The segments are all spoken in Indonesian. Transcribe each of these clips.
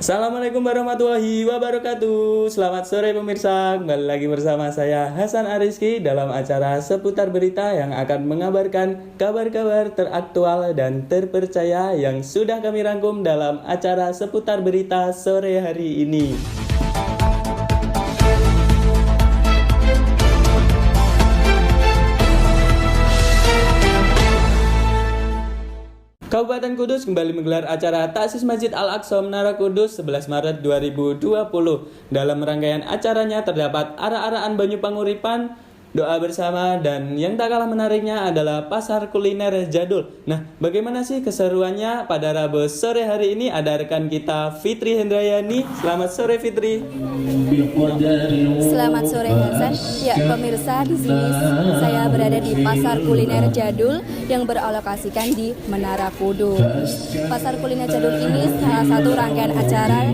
Assalamualaikum warahmatullahi wabarakatuh. Selamat sore pemirsa, kembali lagi bersama saya Hasan Ariski dalam acara seputar berita yang akan mengabarkan kabar-kabar teraktual dan terpercaya yang sudah kami rangkum dalam acara seputar berita sore hari ini. Kabupaten Kudus kembali menggelar acara Taksis Masjid Al-Aqsa Menara Kudus 11 Maret 2020. Dalam rangkaian acaranya terdapat arak-arakan Banyu Panguripan, doa bersama, dan yang tak kalah menariknya adalah pasar kuliner jadul. Nah, bagaimana sih keseruannya pada Rabu sore hari ini? Ada rekan kita Fitri Hendrayani. Selamat sore Fitri. Selamat sore Hasan. Ya pemirsa, di sini saya berada di pasar kuliner jadul yang beralokasikan di Menara Kudus. Pasar kuliner jadul ini salah satu rangkaian acara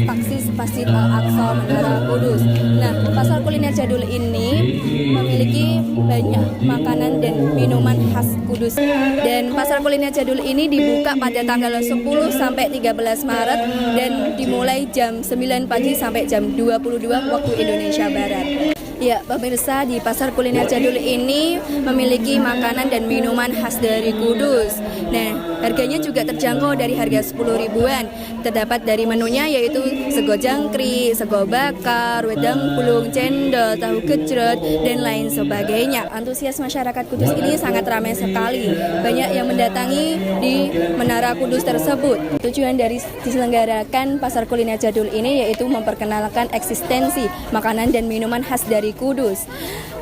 Taksis Masjid Al-Aqsa Menara Kudus. Nah, pasar kuliner jadul ini memiliki banyak makanan dan minuman khas Kudus. Dan pasar kuliner jadul ini dibuka pada tanggal 10 sampai 13 Maret dan dimulai jam 9 pagi sampai jam 22 waktu Indonesia Barat. Ya, pemirsa, di pasar kuliner jadul ini memiliki makanan dan minuman khas dari Kudus. Nah, harganya juga terjangkau dari harga 10 ribuan. Terdapat dari menunya yaitu sego jangkrik, sego bakar, wedang pulung, cendol, tahu gejrot, dan lain sebagainya. Antusias masyarakat Kudus ini sangat ramai sekali. Banyak yang mendatangi di Menara Kudus tersebut. Tujuan dari diselenggarakan pasar kuliner jadul ini yaitu memperkenalkan eksistensi makanan dan minuman khas dari Kudus.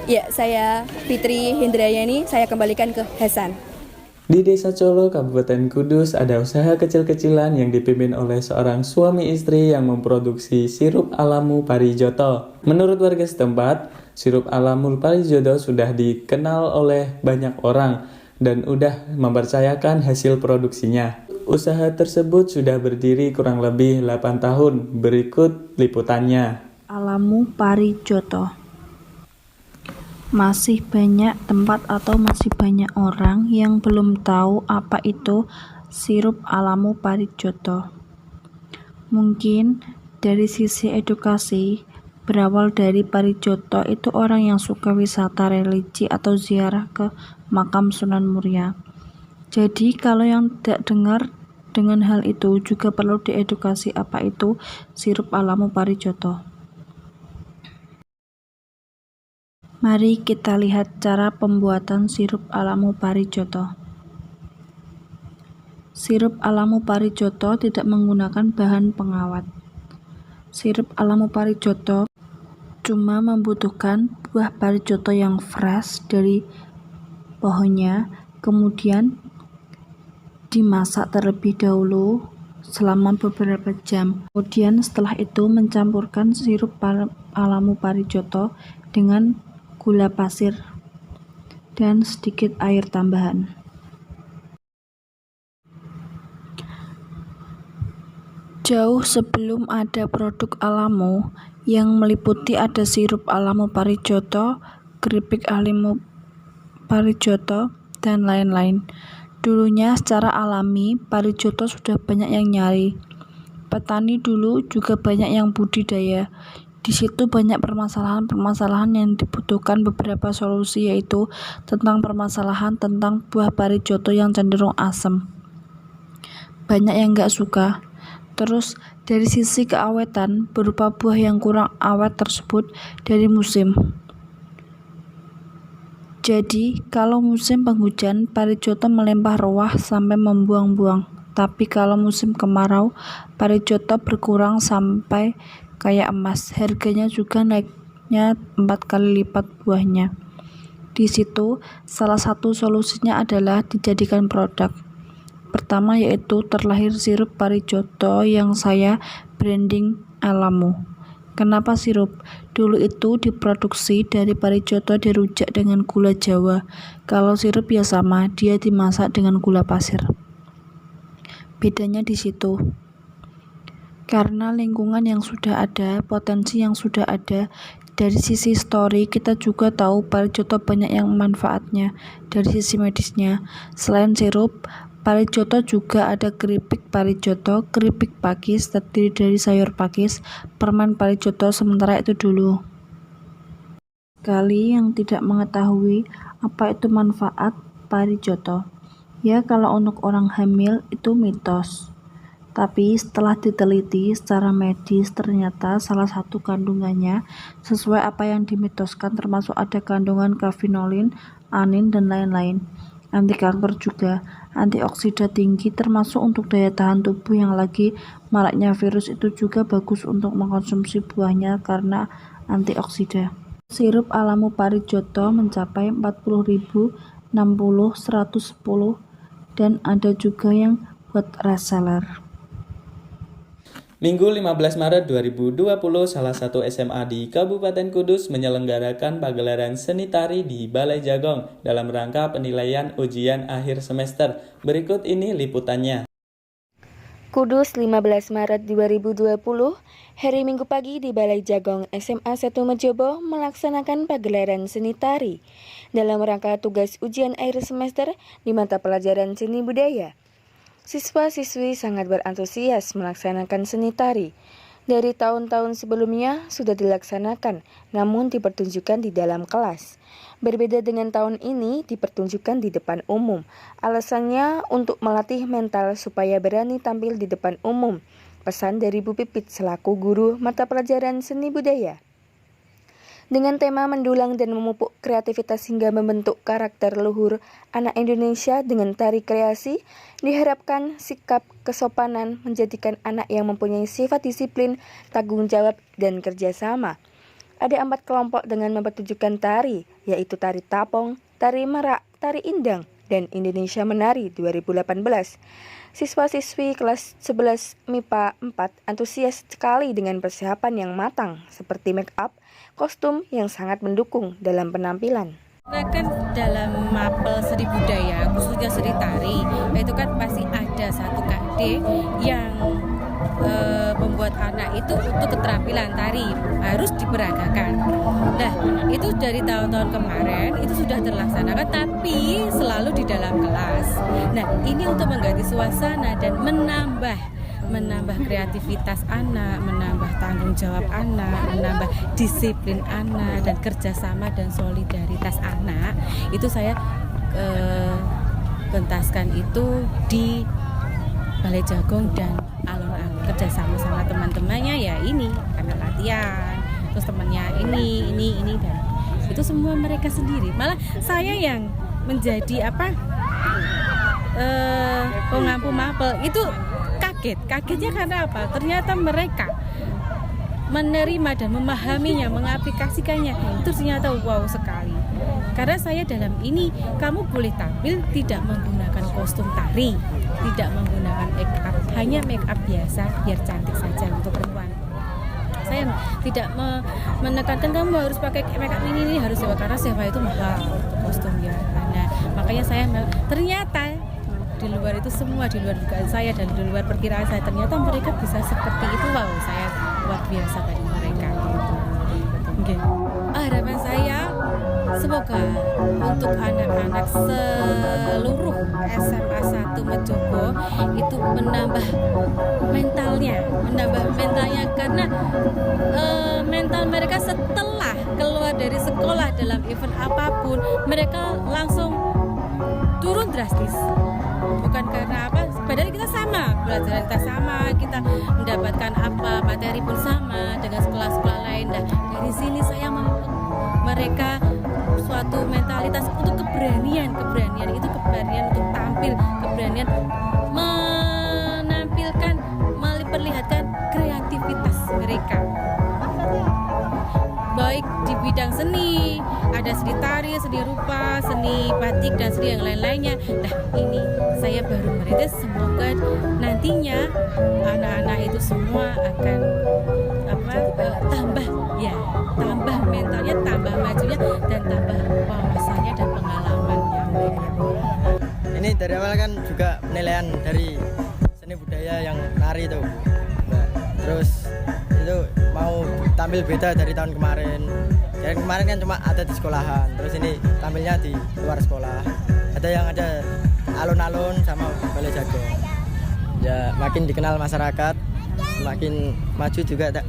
Ya, saya Fitri Hendrayani, saya kembalikan ke Hasan. Di Desa Colo, Kabupaten Kudus, ada usaha kecil-kecilan yang dipimpin oleh seorang suami istri yang memproduksi sirup alamu parijoto. Menurut warga setempat, sirup alamu parijoto sudah dikenal oleh banyak orang dan udah mempercayakan hasil produksinya. Usaha tersebut sudah berdiri kurang lebih 8 tahun. Berikut liputannya. Alamu parijoto. Masih banyak tempat atau masih banyak orang yang belum tahu apa itu sirup alamu parijoto. Mungkin dari sisi edukasi, berawal dari parijoto itu orang yang suka wisata religi atau ziarah ke makam Sunan Muria. Jadi kalau yang tidak dengar dengan hal itu juga perlu diedukasi apa itu sirup alamu parijoto. Mari kita lihat cara pembuatan sirup alamu parijoto. Sirup alamu parijoto tidak menggunakan bahan pengawet. Sirup alamu parijoto cuma membutuhkan buah parijoto yang fresh dari pohonnya, kemudian dimasak terlebih dahulu selama beberapa jam. Kemudian setelah itu mencampurkan sirup alamu parijoto dengan gula pasir dan sedikit air tambahan. Jauh sebelum ada produk alamu yang meliputi ada sirup alamu parijoto, keripik alamu parijoto, dan lain-lain. Dulunya secara alami parijoto sudah banyak yang nyari. Petani dulu juga banyak yang budidaya. Di situ banyak permasalahan-permasalahan yang dibutuhkan beberapa solusi, yaitu tentang permasalahan tentang buah parijoto yang cenderung asam. Banyak yang gak suka. Terus dari sisi keawetan berupa buah yang kurang awet tersebut dari musim. Jadi kalau musim penghujan parijoto melempah ruah sampai membuang-buang. Tapi kalau musim kemarau parijoto berkurang sampai kayak emas. Harganya juga naiknya 4 kali lipat buahnya. Di situ salah satu solusinya adalah dijadikan produk. Pertama yaitu terlahir sirup parijoto yang saya branding alamu. Kenapa sirup? Dulu itu diproduksi dari parijoto dirujak dengan gula Jawa. Kalau sirup ya sama, dia dimasak dengan gula pasir. Bedanya di situ. Karena lingkungan yang sudah ada, potensi yang sudah ada, dari sisi histori kita juga tahu parijoto banyak yang manfaatnya dari sisi medisnya. Selain sirup, Parijoto juga ada keripik parijoto, keripik pakis terdiri dari sayur pakis, permen parijoto sementara itu dulu. Kali yang tidak mengetahui apa itu manfaat parijoto. Ya kalau untuk orang hamil itu mitos. Tapi setelah diteliti secara medis ternyata salah satu kandungannya sesuai apa yang dimitoskan termasuk ada kandungan kafinolin, anin dan lain-lain. Anti kanker juga, antioksida tinggi termasuk untuk daya tahan tubuh yang lagi maraknya virus itu juga bagus untuk mengkonsumsi buahnya karena antioksida. Sirup alamu parijoto mencapai 40.000, 60, 110 dan ada juga yang buat reseller. Minggu 15 Maret 2020, salah satu SMA di Kabupaten Kudus menyelenggarakan pagelaran seni tari di Balai Jagong dalam rangka penilaian ujian akhir semester. Berikut ini liputannya. Kudus 15 Maret 2020, hari Minggu pagi di Balai Jagong SMA 1 Mejobo melaksanakan pagelaran seni tari dalam rangka tugas ujian akhir semester di mata pelajaran seni budaya. Siswa-siswi sangat berantusias melaksanakan seni tari. Dari tahun-tahun sebelumnya sudah dilaksanakan, namun dipertunjukkan di dalam kelas. Berbeda dengan tahun ini, dipertunjukkan di depan umum. Alasannya untuk melatih mental supaya berani tampil di depan umum. Pesan dari Bu Pipit selaku guru mata pelajaran seni budaya. Dengan tema mendulang dan memupuk kreativitas hingga membentuk karakter luhur anak Indonesia dengan tari kreasi, diharapkan sikap kesopanan menjadikan anak yang mempunyai sifat disiplin, tanggung jawab, dan kerjasama. Ada 4 kelompok dengan mempertunjukkan tari, yaitu tari tapong, tari merak, tari indang, dan Indonesia Menari 2018. Siswa-siswi kelas 11 MIPA 4 antusias sekali dengan persiapan yang matang, seperti make up, kostum yang sangat mendukung dalam penampilan. Kan dalam mapel seni budaya, khususnya seni tari, itu kan pasti ada satu KD yang membuat anak itu untuk keterampilan tari harus diperagakan. Nah, itu dari tahun-tahun kemarin itu sudah terlaksanakan, tapi selalu di dalam kelas. Nah, ini untuk mengganti suasana dan menambah kreativitas anak, menambah tanggung jawab anak, menambah disiplin anak dan kerjasama dan solidaritas anak. Itu saya pentaskan itu di Balai Jagong dan alun-alun, kerjasama sama teman-temannya ya ini karena latihan, terus temannya ini dan itu semua mereka sendiri. Malah saya yang menjadi pengampu mapel itu kagetnya karena apa? Ternyata mereka menerima dan memahaminya, mengaplikasikannya itu ternyata wow sekali. Karena saya dalam ini kamu boleh tampil tidak menggunakan kostum tari, tidak menggunakan make up, hanya make up biasa biar cantik saja untuk perempuan. Saya tidak menekankan kamu harus pakai make up ini harus sewa, karena sewa itu mahal untuk kostumnya. Nah, makanya saya ternyata di luar itu semua, di luar dugaan saya dan di luar perkiraan saya, ternyata mereka bisa seperti itu. Wow, saya luar biasa dari mereka. Okay. Harapan saya semoga untuk anak-anak seluruh SMA 1 Mejobo itu menambah mentalnya karena mental mereka setelah keluar dari sekolah dalam event apapun mereka langsung turun drastis. Bukan karena apa, padahal kita sama, pelajaran kita sama, kita mendapatkan apa, materi pun sama dengan sekolah-sekolah lain. Nah, dari sini saya mereka suatu mentalitas untuk keberanian itu keberanian untuk tampil, keberanian menampilkan, memperlihatkan kreativitas mereka. Baik di bidang seni, ada seni tari, seni rupa, seni batik dan seni yang lain-lainnya. Nah, ini saya baru merintis, semoga nantinya anak-anak itu semua akan tambah mentalnya, tambah majunya dan tambah wawasannya dan pengalamannya. Ini dari awal kan juga penilaian dari seni budaya yang nari itu. Nah, terus itu mau tampil beda dari tahun kemarin. Dari kemarin kan cuma ada di sekolahan, terus ini tampilnya di luar sekolah. Ada yang ada alun-alun sama Balai Jagung. Ya makin dikenal masyarakat, semakin maju juga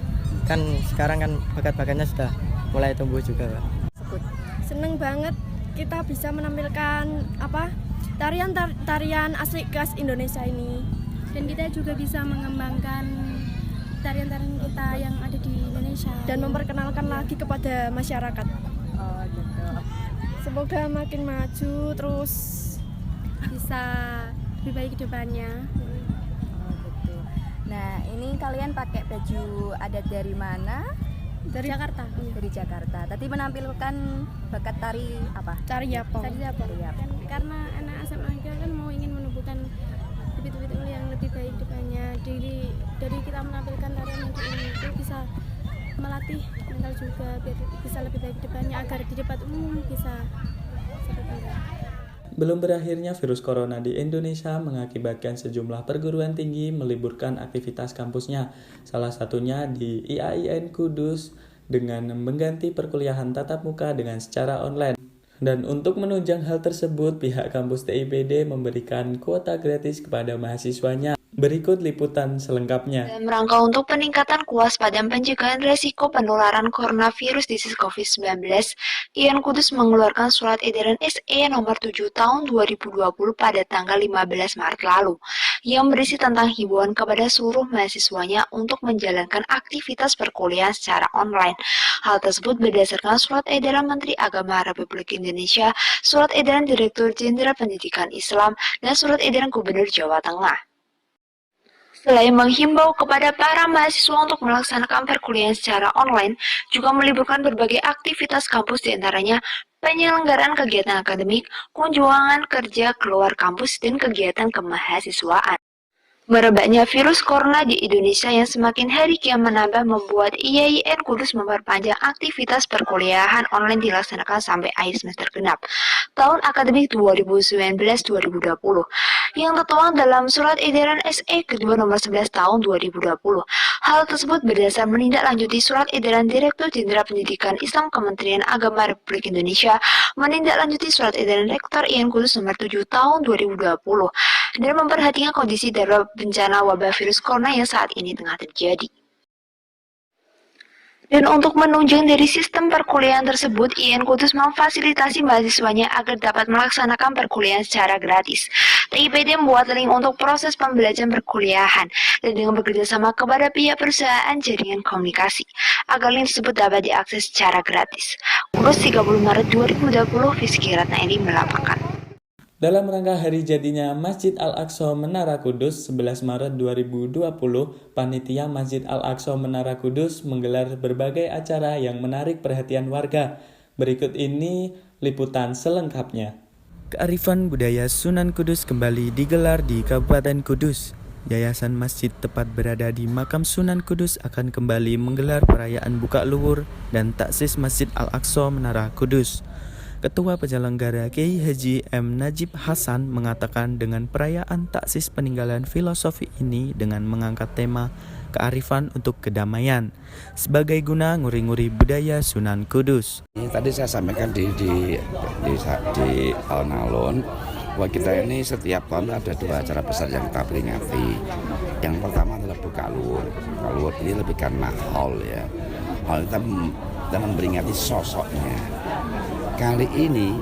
kan sekarang kan bakat-bakatnya sudah mulai tumbuh juga, Pak. Seneng banget kita bisa menampilkan tarian asli khas Indonesia ini, dan kita juga bisa mengembangkan tarian-tarian kita yang ada di Indonesia dan memperkenalkan lagi kepada masyarakat. Oh gitu. Semoga makin maju terus bisa lebih baik ke depannya. Oh gitu. Nah, ini kalian pakai baju adat dari mana? Dari Jakarta. Dari Jakarta. Tadi menampilkan bakat tari apa? Tari Yapong. Karena anak SMA kan mau ingin menumbuhkan bibit-bibit yang lebih baik depannya. Dari kita menampilkan tarian yang ini itu bisa melatih mental juga biar bisa lebih baik depannya, agar di depan umum bisa seperti itu. Belum berakhirnya virus corona di Indonesia mengakibatkan sejumlah perguruan tinggi meliburkan aktivitas kampusnya. Salah satunya di IAIN Kudus dengan mengganti perkuliahan tatap muka dengan secara online. Dan untuk menunjang hal tersebut, pihak kampus TIPD memberikan kuota gratis kepada mahasiswanya. Berikut liputan selengkapnya. Dalam rangka untuk peningkatan kewaspadaan pencegahan resiko penularan coronavirus disease COVID-19, IAIN Kudus mengeluarkan surat edaran SE nomor 7 tahun 2020 pada tanggal 15 Maret lalu, yang berisi tentang himbauan kepada seluruh mahasiswanya untuk menjalankan aktivitas perkuliahan secara online. Hal tersebut berdasarkan surat edaran Menteri Agama Republik Indonesia, surat edaran Direktur Jenderal Pendidikan Islam, dan surat edaran Gubernur Jawa Tengah. Selain menghimbau kepada para mahasiswa untuk melaksanakan perkuliahan secara online, juga meliburkan berbagai aktivitas kampus diantaranya penyelenggaraan kegiatan akademik, kunjungan kerja keluar kampus, dan kegiatan kemahasiswaan. Merebaknya virus corona di Indonesia yang semakin hari kian menambah membuat IAIN Kudus memperpanjang aktivitas perkuliahan online dilaksanakan sampai akhir semester genap tahun akademik 2019-2020 yang tertuang dalam surat edaran SE kedua nomor 11 tahun 2020. Hal tersebut berdasar menindaklanjuti surat edaran Direktur Jenderal Pendidikan Islam Kementerian Agama Republik Indonesia, menindaklanjuti surat edaran Rektor IAIN Kudus nomor 7 tahun 2020 dan memperhatikan kondisi darurat bencana wabah virus corona yang saat ini tengah terjadi. Dan untuk menunjang dari sistem perkuliahan tersebut, IAIN Kudus memfasilitasi mahasiswanya agar dapat melaksanakan perkuliahan secara gratis. TIPD membuat link untuk proses pembelajaran perkuliahan dan dengan bekerjasama kepada pihak perusahaan jaringan komunikasi agar link tersebut dapat diakses secara gratis. Kudus 30 Maret 2020, Fiski Ratnaedi melaporkan. Dalam rangka hari jadinya Masjid Al-Aqsa Menara Kudus 11 Maret 2020, Panitia Masjid Al-Aqsa Menara Kudus menggelar berbagai acara yang menarik perhatian warga. Berikut ini liputan selengkapnya. Kearifan budaya Sunan Kudus kembali digelar di Kabupaten Kudus. Yayasan Masjid tepat berada di Makam Sunan Kudus akan kembali menggelar perayaan buka luhur dan taksis Masjid Al-Aqsa Menara Kudus. Ketua Penyelenggara Kiai Haji M. Najib Hasan mengatakan dengan perayaan taksis peninggalan filosofi ini dengan mengangkat tema kearifan untuk kedamaian sebagai guna nguri-nguri budaya Sunan Kudus. Tadi saya sampaikan di alun-alun bahwa kita ini setiap tahun ada dua acara besar yang kita peringati. Yang pertama adalah buka luhur. Buka luhur ini lebih karena haul ya. Haul kita memperingati sosoknya. Kali ini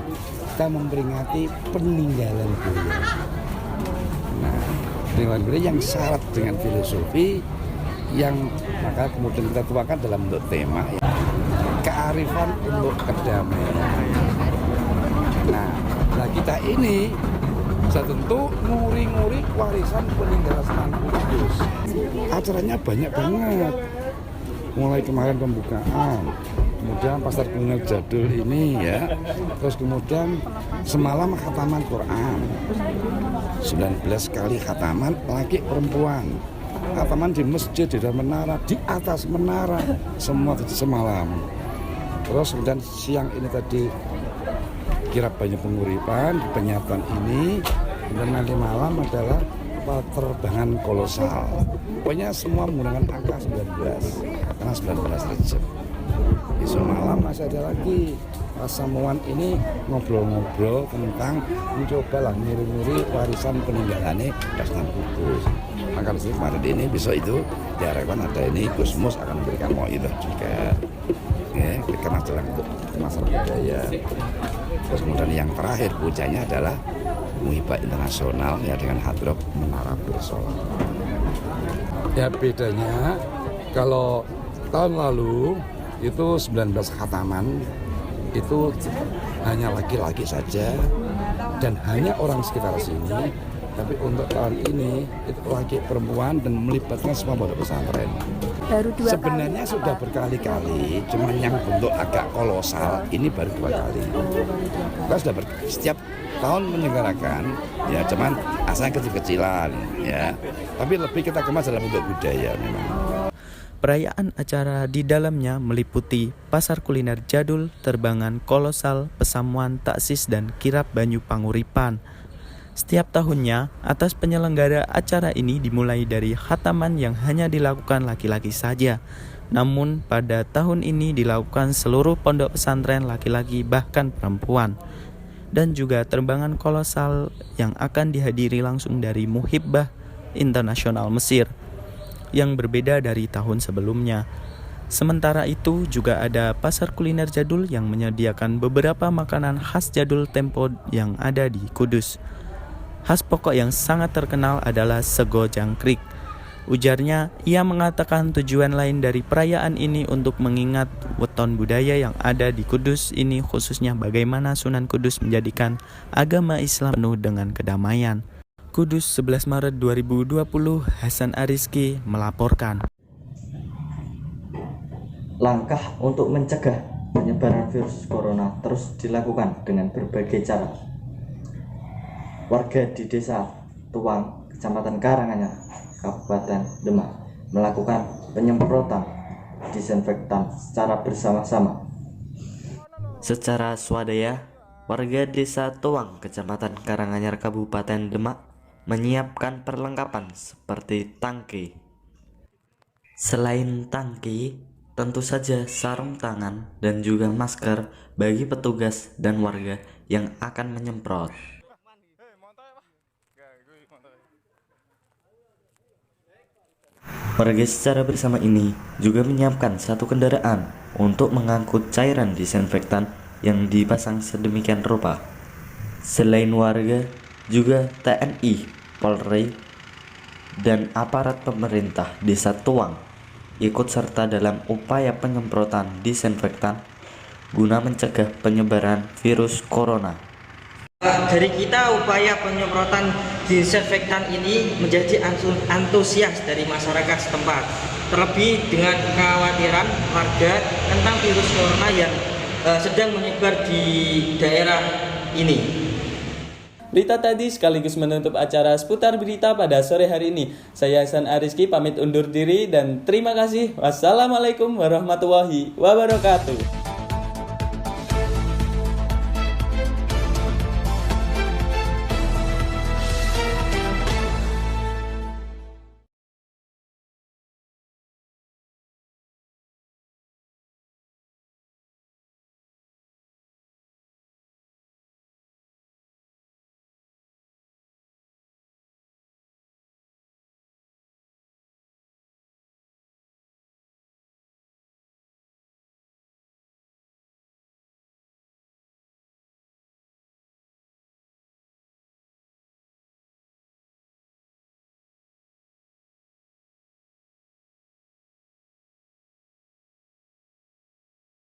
kita memperingati peninggalan beliau. Nah, peninggalan beliau yang syarat dengan filosofi yang maka kemudian kita tuangkan dalam bentuk tema ya, kearifan untuk kedamaian. Nah, kita ini saya tentu nguri-nguri warisan peninggalan Sunan Kudus. Acaranya banyak banget. Mulai kemarin pembukaan, kemudian pasar kuliner jadul ini ya, terus kemudian semalam khataman Quran, 19 kali khataman laki perempuan, khataman di masjid, di dalam menara, di atas menara, semua semalam. Terus kemudian siang ini tadi kirap banyak penguripan, penyatan ini, dan nanti malam adalah penerbangan kolosal. Pokoknya semua menggunakan angka 19, karena 19 Rejab. Besok malam masih ada lagi Pasamuan ini ngobrol-ngobrol tentang mencobalah ngiri-ngiri warisan peninggalannya Sunan Kudus. Maka di kemarin ini besok itu diharapkan ada ini Gusmus akan memberikan mauidhah juga. Ya, karena dalam untuk masalah budaya. Terus kemudian yang terakhir puncaknya adalah Muhibah Internasional ya dengan Hadroh Menara Bersolak. Ya bedanya kalau tahun lalu itu 19 khataman itu hanya laki-laki saja dan hanya orang sekitar sini. Tapi untuk tahun ini itu laki perempuan dan melibatkan semua pondok pesantren. Baru 2 Sebenarnya kali, sudah berkali-kali, cuman yang bentuk agak kolosal ini baru 2 kali. Kita sudah setiap tahun menyelenggarakan, ya cuman asalnya kecil-kecilan, ya. Tapi lebih kita kemas dalam bentuk budaya memang. Perayaan acara di dalamnya meliputi pasar kuliner jadul, terbangan kolosal, pesamuan taksis, dan kirab Banyu Panguripan. Setiap tahunnya, atas penyelenggara acara ini dimulai dari khataman yang hanya dilakukan laki-laki saja. Namun pada tahun ini dilakukan seluruh pondok pesantren laki-laki bahkan perempuan. Dan juga terbangan kolosal yang akan dihadiri langsung dari Muhibah Internasional Mesir, yang berbeda dari tahun sebelumnya. Sementara itu juga ada pasar kuliner jadul yang menyediakan beberapa makanan khas jadul tempo yang ada di Kudus. Khas pokok yang sangat terkenal adalah sego jangkrik. Ujarnya, ia mengatakan tujuan lain dari perayaan ini untuk mengingat weton budaya yang ada di Kudus ini, khususnya bagaimana Sunan Kudus menjadikan agama Islam penuh dengan kedamaian. Kudus 11 Maret 2020, Hasan Ariski melaporkan. Langkah untuk mencegah penyebaran virus corona terus dilakukan dengan berbagai cara. Warga di Desa Tuang, Kecamatan Karanganyar, Kabupaten Demak melakukan penyemprotan disinfektan secara bersama-sama. Secara swadaya, warga Desa Tuang, Kecamatan Karanganyar, Kabupaten Demak menyiapkan perlengkapan seperti tangki. Selain tangki, tentu saja sarung tangan dan juga masker bagi petugas dan warga yang akan menyemprot. Warga secara bersama ini juga menyiapkan satu kendaraan untuk mengangkut cairan disinfektan yang dipasang sedemikian rupa. Selain warga, juga TNI, Polri, dan aparat pemerintah Desa Tuang ikut serta dalam upaya penyemprotan disinfektan guna mencegah penyebaran virus corona. Dari kita upaya penyemprotan disinfektan ini menjadi antusias dari masyarakat setempat, terlebih dengan kekhawatiran warga tentang virus corona yang sedang menyebar di daerah ini. Berita tadi sekaligus menutup acara seputar berita pada sore hari ini. Saya Hasan Ariski pamit undur diri dan terima kasih. Wassalamualaikum warahmatullahi wabarakatuh.